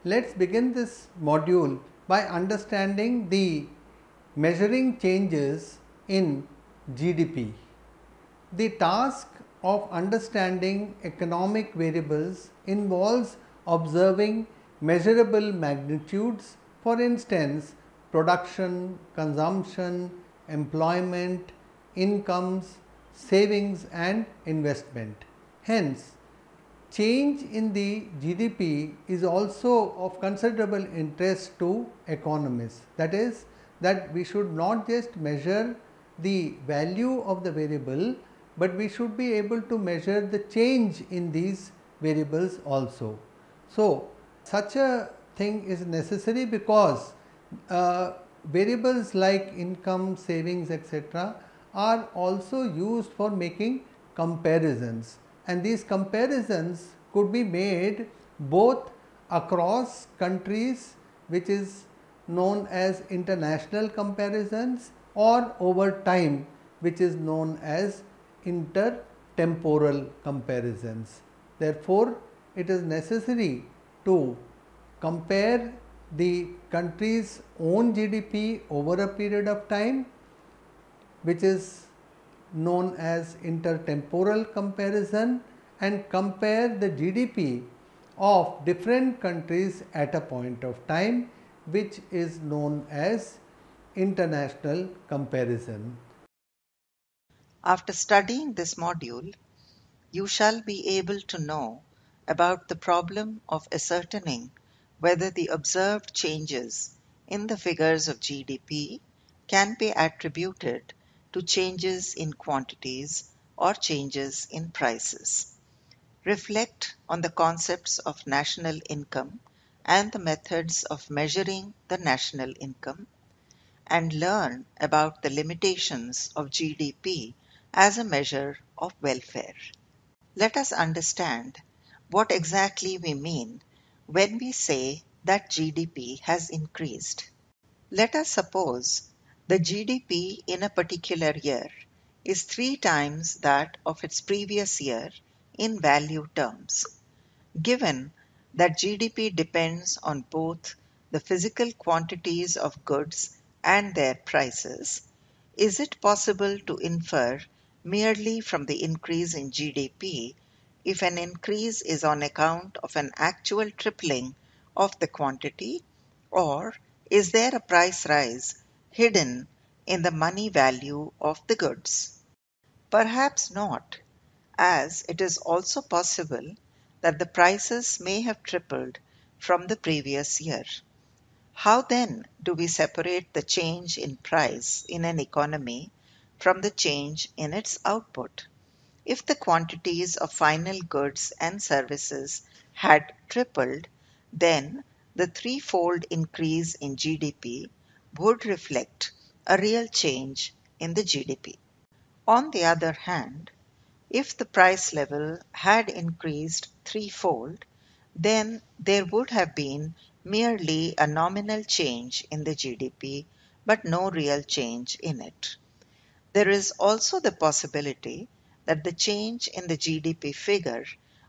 Let's begin this module by understanding the measuring changes in GDP. The task of understanding economic variables involves observing measurable magnitudes, for instance, production, consumption, employment, incomes, savings and investment. Hence, change in the GDP is also of considerable interest to economists. That is, that we should not just measure the value of the variable, but we should be able to measure the change in these variables also. So, such a thing is necessary because variables like income, savings, etc. are also used for making comparisons, and these comparisons could be made both across countries, which is known as international comparisons, or over time, which is known as intertemporal comparisons. Therefore, it is necessary to compare the country's own GDP over a period of time, which is known as intertemporal comparison, and compare the GDP of different countries at a point of time, which is known as international comparison. After studying this module, you shall be able to know about the problem of ascertaining whether the observed changes in the figures of GDP can be attributed to changes in quantities or changes in prices. Reflect on the concepts of national income and the methods of measuring the national income, and learn about the limitations of GDP as a measure of welfare. Let us understand what exactly we mean when we say that GDP has increased. Let us suppose the GDP in a particular year is 3 times that of its previous year in value terms. Given that GDP depends on both the physical quantities of goods and their prices, is it possible to infer merely from the increase in GDP if an increase is on account of an actual tripling of the quantity, or is there a price rise hidden in the money value of the goods? Perhaps not, as it is also possible that the prices may have tripled from the previous year. How then do we separate the change in price in an economy from the change in its output? If the quantities of final goods and services had tripled, then the threefold increase in GDP would reflect a real change in the GDP. On the other hand, if the price level had increased threefold, then there would have been merely a nominal change in the GDP, but no real change in it. There is also the possibility that the change in the GDP figure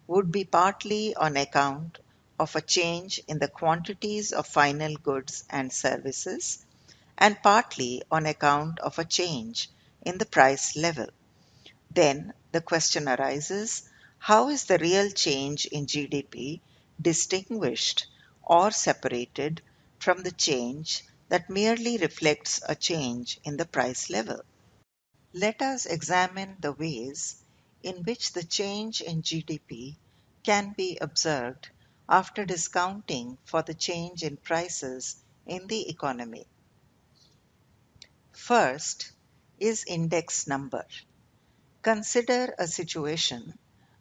would be partly on account of a change in the quantities of final goods and services, and partly on account of a change in the price level. Then the question arises, how is the real change in GDP distinguished or separated from the change that merely reflects a change in the price level? Let us examine the ways in which the change in GDP can be observed after discounting for the change in prices in the economy. First is index number. Consider a situation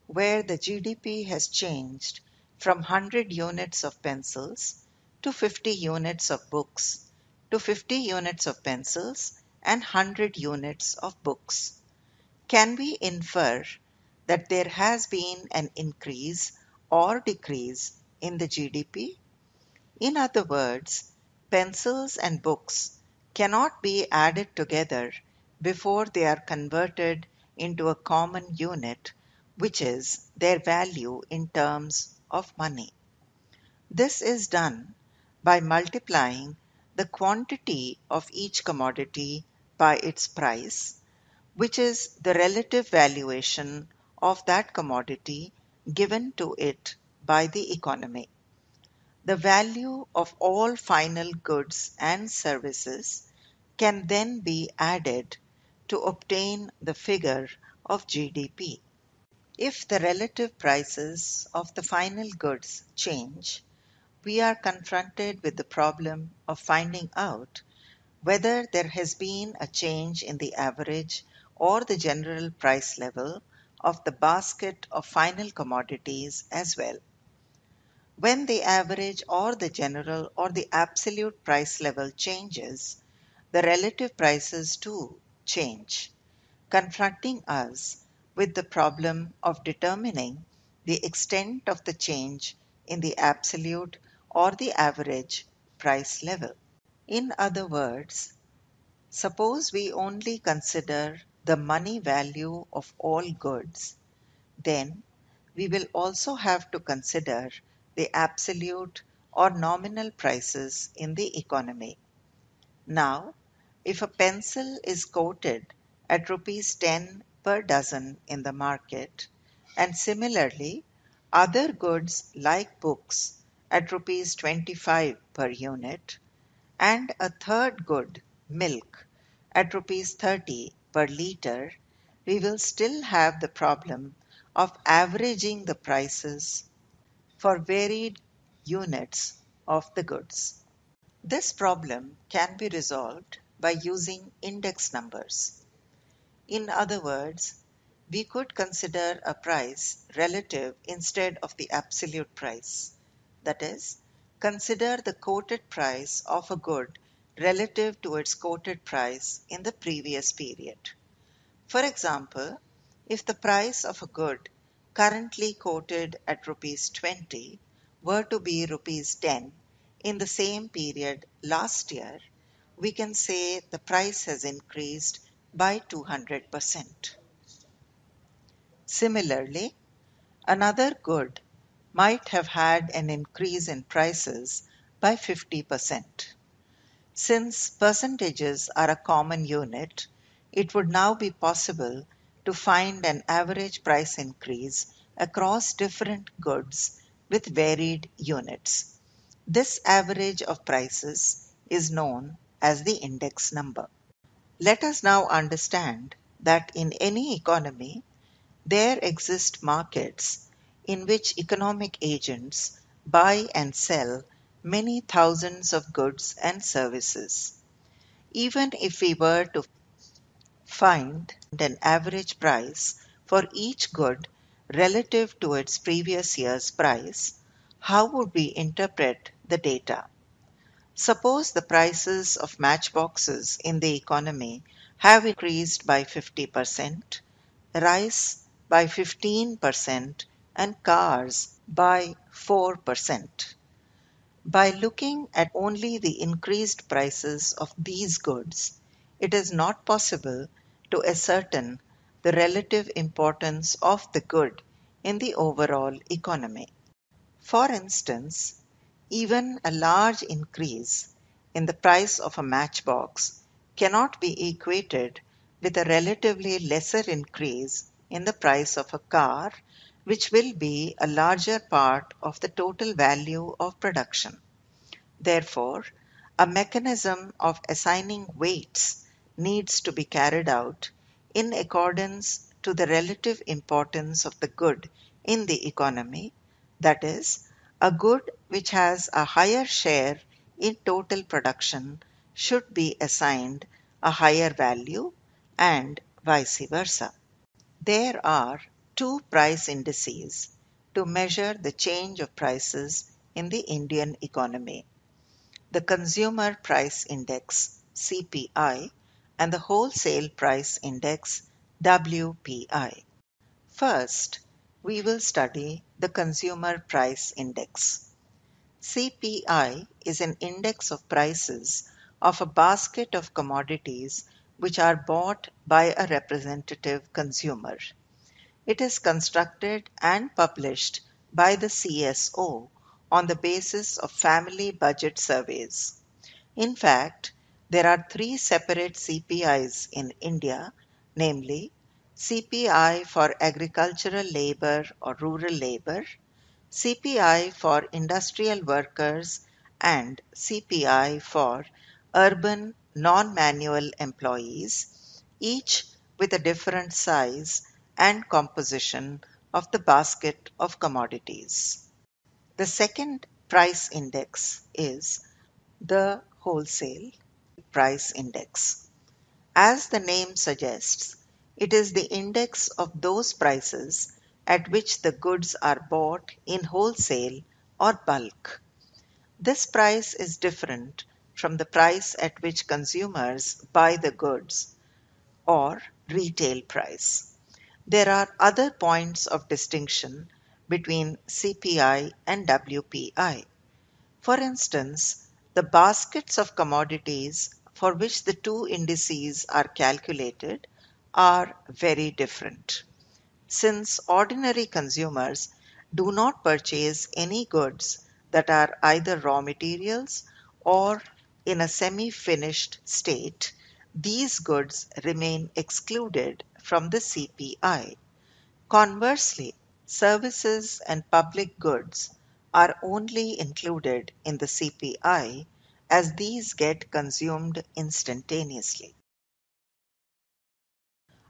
where the GDP has changed from 100 units of pencils to 50 units of books, to 50 units of pencils and 100 units of books. Can we infer that there has been an increase or decrease in the GDP? In other words, pencils and books cannot be added together before they are converted into a common unit, which is their value in terms of money. This is done by multiplying the quantity of each commodity by its price, which is the relative valuation of that commodity given to it by the economy. The value of all final goods and services can then be added to obtain the figure of GDP. If the relative prices of the final goods change, we are confronted with the problem of finding out whether there has been a change in the average or the general price level of the basket of final commodities as well. When the average or the general or the absolute price level changes, the relative prices too change, confronting us with the problem of determining the extent of the change in the absolute or the average price level. In other words, suppose we only consider the money value of all goods, then we will also have to consider the absolute or nominal prices in the economy. Now, if a pencil is quoted at rupees 10 per dozen in the market, and similarly other goods like books at rupees 25 per unit, and a third good, milk, at rupees 30 per litre, we will still have the problem of averaging the prices for varied units of the goods. This problem can be resolved by using index numbers. In other words, we could consider a price relative instead of the absolute price. That is, consider the quoted price of a good relative to its quoted price in the previous period. For example, if the price of a good currently quoted at rupees 20 were to be rupees 10 in the same period last year, we can say the price has increased by 200%. Similarly, another good might have had an increase in prices by 50%. Since percentages are a common unit, it would now be possible to find an average price increase across different goods with varied units. This average of prices is known as the index number. Let us now understand that in any economy, there exist markets in which economic agents buy and sell many thousands of goods and services. Even if we were to find an average price for each good relative to its previous year's price, how would we interpret the data? Suppose the prices of matchboxes in the economy have increased by 50%, rice by 15%, and cars by 4%. By looking at only the increased prices of these goods, it is not possible to ascertain the relative importance of the good in the overall economy. For instance, even a large increase in the price of a matchbox cannot be equated with a relatively lesser increase in the price of a car, which will be a larger part of the total value of production. Therefore, a mechanism of assigning weights needs to be carried out in accordance to the relative importance of the good in the economy, that is, a good which has a higher share in total production should be assigned a higher value and vice versa. There are two price indices to measure the change of prices in the Indian economy: the Consumer Price Index (CPI) and the Wholesale Price Index (WPI). First, we will study the Consumer Price Index. CPI is an index of prices of a basket of commodities which are bought by a representative consumer. It is constructed and published by the CSO, on the basis of family budget surveys. In fact, there are three separate CPIs in India, namely CPI for agricultural labor or rural labor, CPI for industrial workers, and CPI for urban non-manual employees, each with a different size and composition of the basket of commodities. The second price index is the wholesale price index. As the name suggests, it is the index of those prices at which the goods are bought in wholesale or bulk. This price is different from the price at which consumers buy the goods, or retail price. There are other points of distinction between CPI and WPI. For instance, the baskets of commodities for which the two indices are calculated are very different. Since ordinary consumers do not purchase any goods that are either raw materials or in a semi-finished state, these goods remain excluded from the CPI. Conversely, services and public goods are only included in the CPI as these get consumed instantaneously.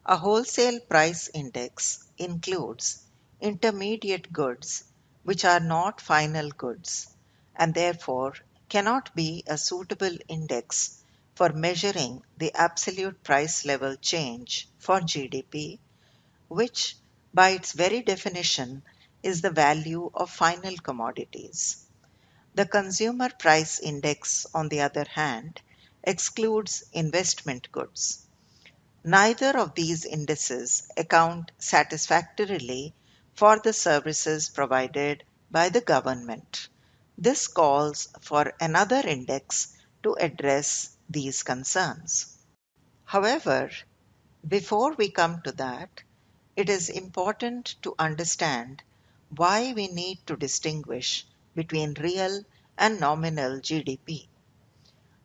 A wholesale price index includes intermediate goods which are not final goods and therefore cannot be a suitable index for measuring the absolute price level change for GDP, which by its very definition is the value of final commodities. The consumer price index, on the other hand, excludes investment goods. Neither of these indices account satisfactorily for the services provided by the government. This calls for another index to address these concerns. However, before we come to that, it is important to understand why we need to distinguish between real and nominal GDP.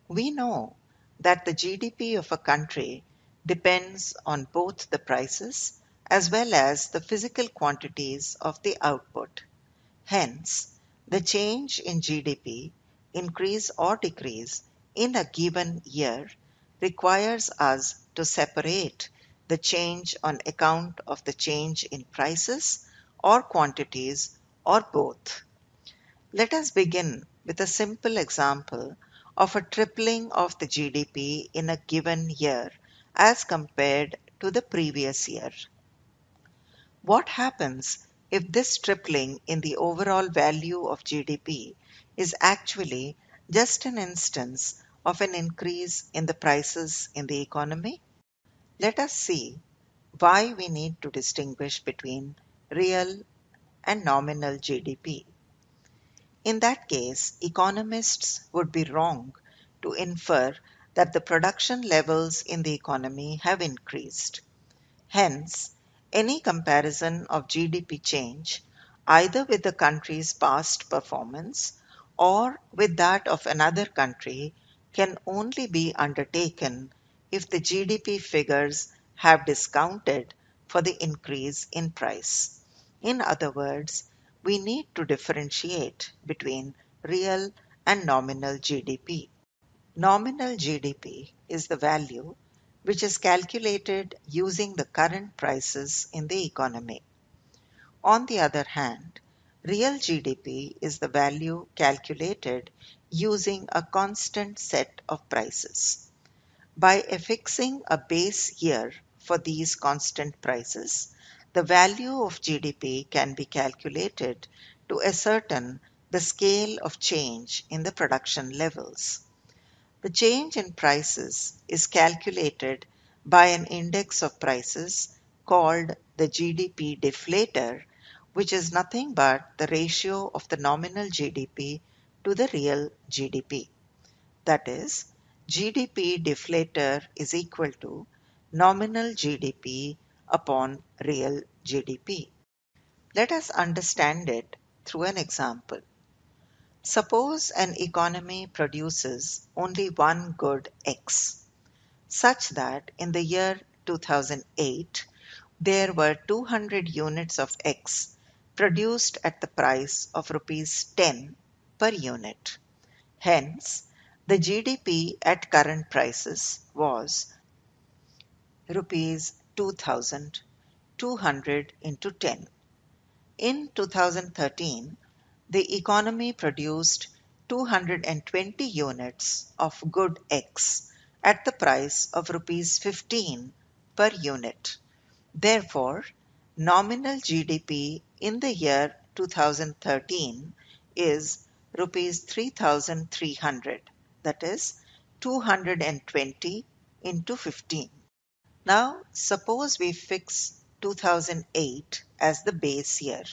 We know that the GDP of a country depends on both the prices as well as the physical quantities of the output. Hence, the change in GDP, increase or decrease in a given year, requires us to separate the change on account of the change in prices or quantities or both. Let us begin with a simple example of a tripling of the GDP in a given year as compared to the previous year. What happens if this tripling in the overall value of GDP is actually just an instance of an increase in the prices in the economy? Let us see why we need to distinguish between real and nominal GDP. In that case, economists would be wrong to infer that the production levels in the economy have increased. Hence, any comparison of GDP change, either with the country's past performance or with that of another country, can only be undertaken if the GDP figures have discounted for the increase in price. In other words, we need to differentiate between real and nominal GDP. Nominal GDP is the value which is calculated using the current prices in the economy. On the other hand, real GDP is the value calculated using a constant set of prices. By affixing a base year for these constant prices, the value of GDP can be calculated to ascertain the scale of change in the production levels. The change in prices is calculated by an index of prices called the GDP Deflator, which is nothing but the ratio of the nominal GDP to the real GDP. That is, GDP Deflator is equal to nominal GDP upon real GDP. Let us understand it through an example. Suppose an economy produces only one good X, such that in the year 2008 there were 200 units of X produced at the price of rupees 10 per unit. Hence, the GDP at current prices was rupees 2,200 into 10. In 2013, the economy produced 220 units of good X at the price of rupees 15 per unit. Therefore, nominal GDP in the year 2013 is rupees 3,300, that is 220 into 15. Now, suppose we fix 2008 as the base year.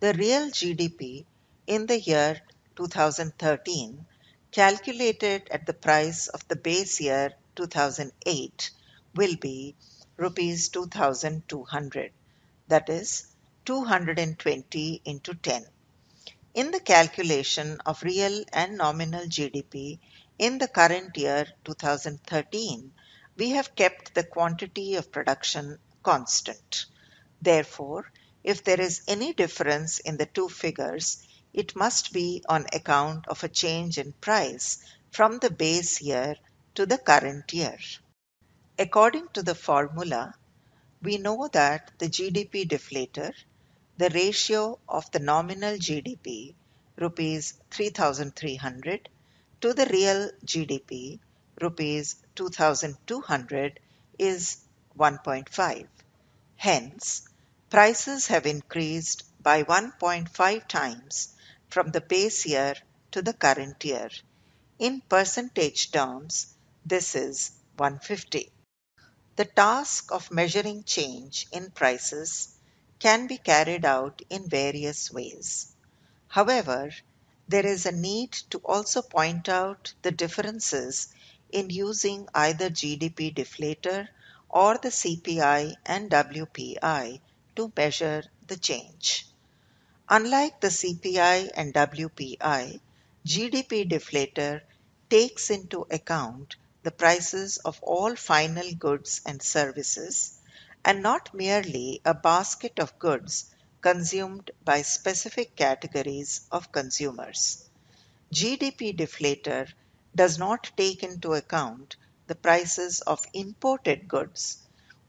The real GDP in the year 2013, calculated at the price of the base year 2008, will be rupees 2,200, that is 220 into 10. In the calculation of real and nominal GDP in the current year 2013, we have kept the quantity of production constant. Therefore, if there is any difference in the two figures, it must be on account of a change in price from the base year to the current year. According to the formula, we know that the GDP deflator, the ratio of the nominal GDP, rupees 3,300, to the real GDP, rupees 2,200, is 1.5. Hence, prices have increased by 1.5 times from the base year to the current year. In percentage terms, this is 150. The task of measuring change in prices can be carried out in various ways. However, there is a need to also point out the differences in using either GDP deflator or the CPI and WPI to measure the change. Unlike the CPI and WPI, GDP deflator takes into account the prices of all final goods and services, and not merely a basket of goods consumed by specific categories of consumers. GDP deflator does not take into account the prices of imported goods,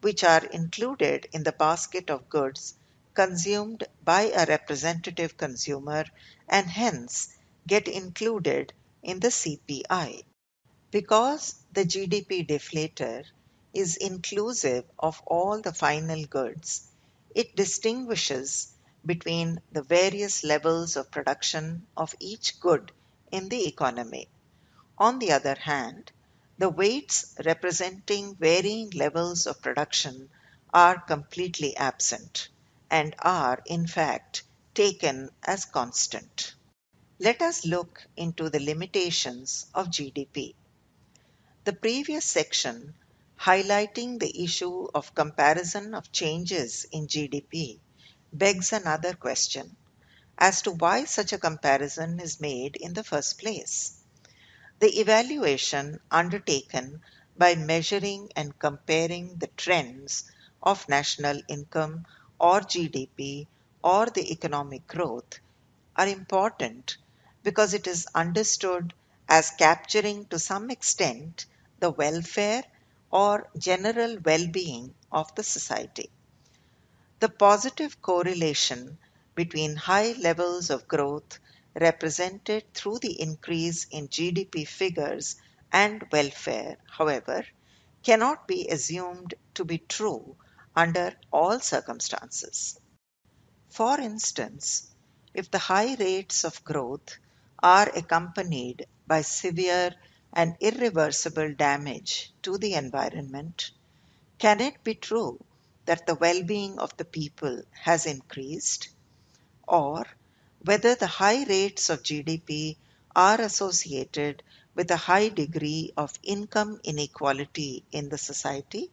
which are included in the basket of goods consumed by a representative consumer and hence get included in the CPI. Because the GDP deflator is inclusive of all the final goods, it distinguishes between the various levels of production of each good in the economy. On the other hand, the weights representing varying levels of production are completely absent and are, in fact, taken as constant. Let us look into the limitations of GDP. The previous section, highlighting the issue of comparison of changes in GDP, begs another question as to why such a comparison is made in the first place. The evaluation undertaken by measuring and comparing the trends of national income or GDP or the economic growth are important because it is understood as capturing to some extent the welfare or general well-being of the society. The positive correlation between high levels of growth represented through the increase in GDP figures and welfare, however, cannot be assumed to be true under all circumstances. For instance, if the high rates of growth are accompanied by severe and irreversible damage to the environment, can it be true that the well-being of the people has increased? Or whether the high rates of GDP are associated with a high degree of income inequality in the society?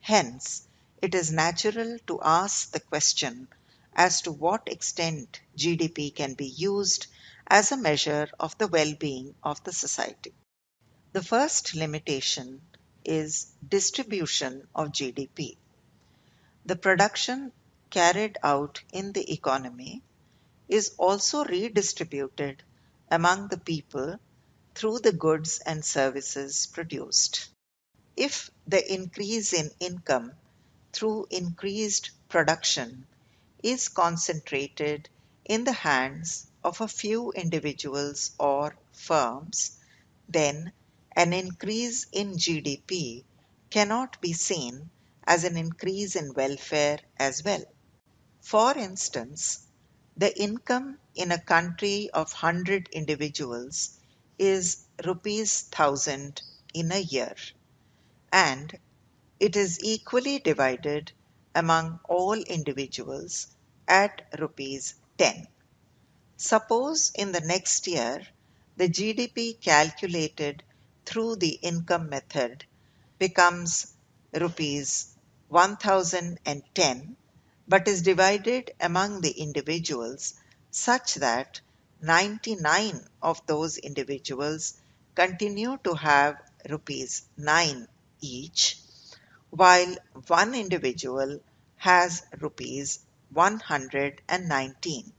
Hence, it is natural to ask the question as to what extent GDP can be used as a measure of the well-being of the society. The first limitation is distribution of GDP. The production carried out in the economy is also redistributed among the people through the goods and services produced. If the increase in income through increased production is concentrated in the hands of a few individuals or firms, then an increase in GDP cannot be seen as an increase in welfare as well. For instance, the income in a country of 100 individuals is rupees 1000 in a year, and it is equally divided among all individuals at rupees 10. Suppose in the next year the GDP calculated through the income method becomes rupees 1010, but is divided among the individuals such that 99 of those individuals continue to have rupees 9 each, while one individual has rupees 119.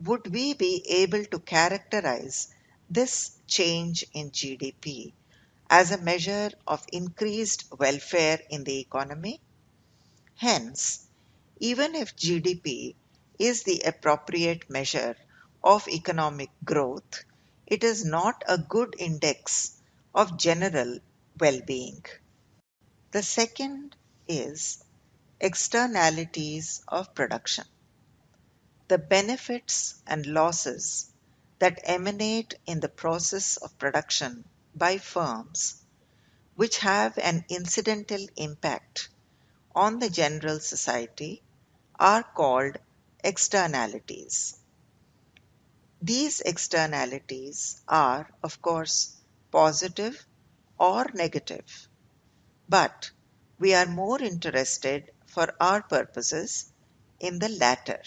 Would we be able to characterize this change in GDP as a measure of increased welfare in the economy? Hence, even if GDP is the appropriate measure of economic growth, it is not a good index of general well-being. The second is externalities of production. The benefits and losses that emanate in the process of production by firms which have an incidental impact on the general society are called externalities. These externalities are, of course, positive or negative, but we are more interested for our purposes in the latter.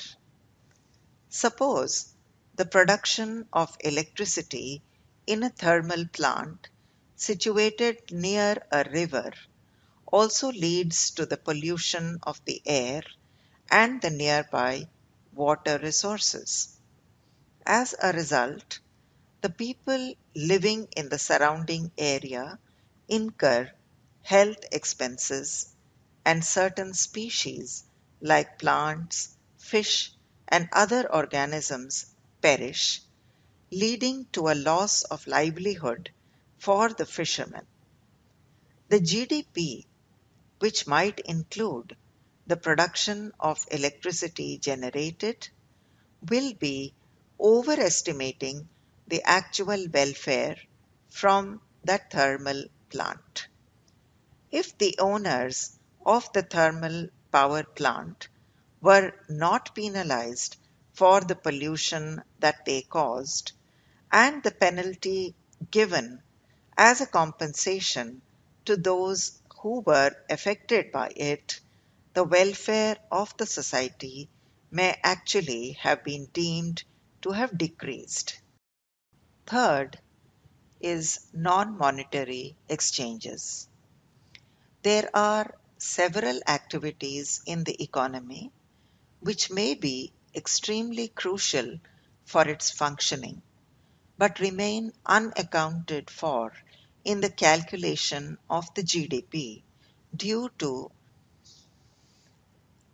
Suppose the production of electricity in a thermal plant situated near a river also leads to the pollution of the air and the nearby water resources. As a result, the people living in the surrounding area incur health expenses, and certain species like plants, fish, and other organisms perish, leading to a loss of livelihood for the fishermen. The GDP, which might include the production of electricity generated, will be overestimating the actual welfare from that thermal plant. If the owners of the thermal power plant were not penalized for the pollution that they caused, and the penalty given as a compensation to those who were affected by it, the welfare of the society may actually have been deemed to have decreased. Third is non-monetary exchanges. There are several activities in the economy which may be extremely crucial for its functioning, but remain unaccounted for in the calculation of the GDP due to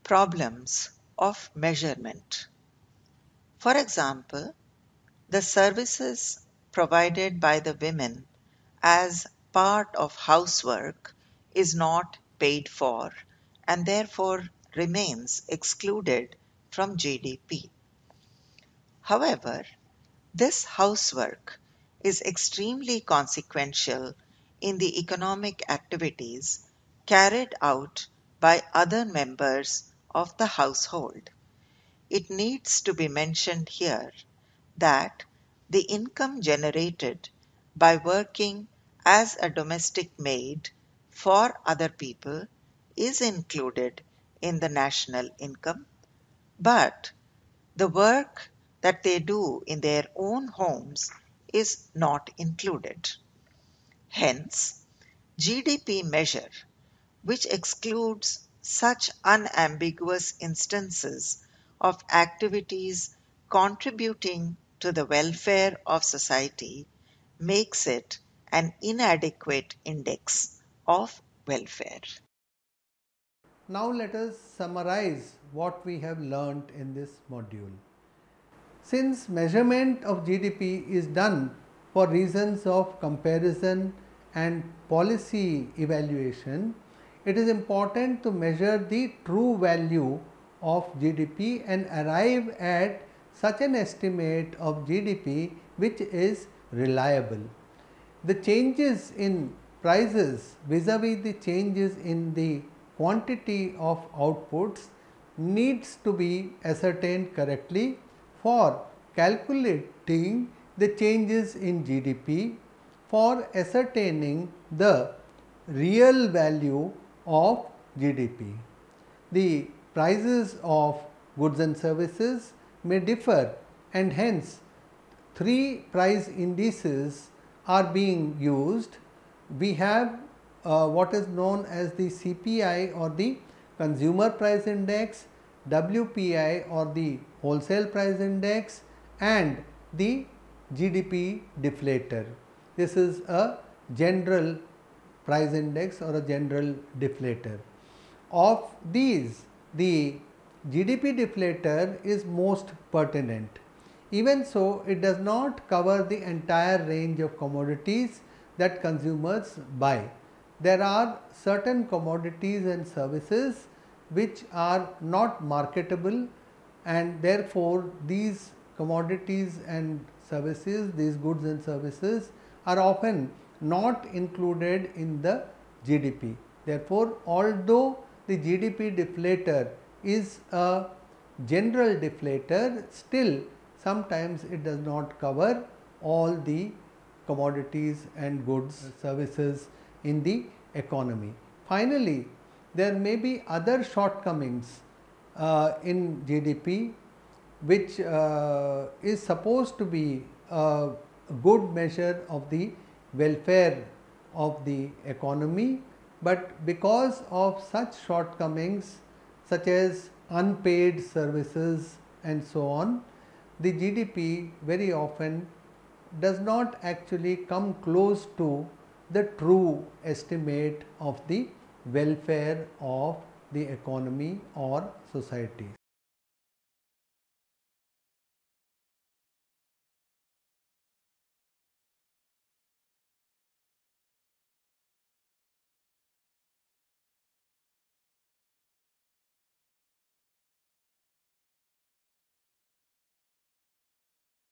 problems of measurement. For example, the services provided by the women as part of housework is not paid for and therefore remains excluded from GDP. However, this housework is extremely consequential in the economic activities carried out by other members of the household. It needs to be mentioned here that the income generated by working as a domestic maid for other people is included in the national income, but the work that they do in their own homes is not included. Hence, GDP measure, which excludes such unambiguous instances of activities contributing to the welfare of society, makes it an inadequate index of welfare. Now let us summarize what we have learnt in this module. Since measurement of GDP is done for reasons of comparison and policy evaluation, it is important to measure the true value of GDP and arrive at such an estimate of GDP which is reliable. The changes in prices vis-a-vis the changes in the quantity of outputs needs to be ascertained correctly for calculating the changes in GDP, for ascertaining the real value of GDP. The prices of goods and services may differ, and hence three price indices are being used. We have what is known as the CPI or the Consumer Price Index, WPI or the Wholesale Price Index, and the GDP Deflator. This is a general price index or a general deflator. Of these, the GDP deflator is most pertinent. Even so, it does not cover the entire range of commodities that consumers buy. There are certain commodities and services which are not marketable, and therefore these commodities and services, these goods and services are often not included in the GDP. Therefore, although the GDP deflator is a general deflator, still sometimes it does not cover all the commodities and goods, services in the economy. Finally, there may be other shortcomings in GDP which is supposed to be a good measure of the welfare of the economy, but because of such shortcomings such as unpaid services and so on, the GDP very often does not actually come close to the true estimate of the welfare of the economy or society.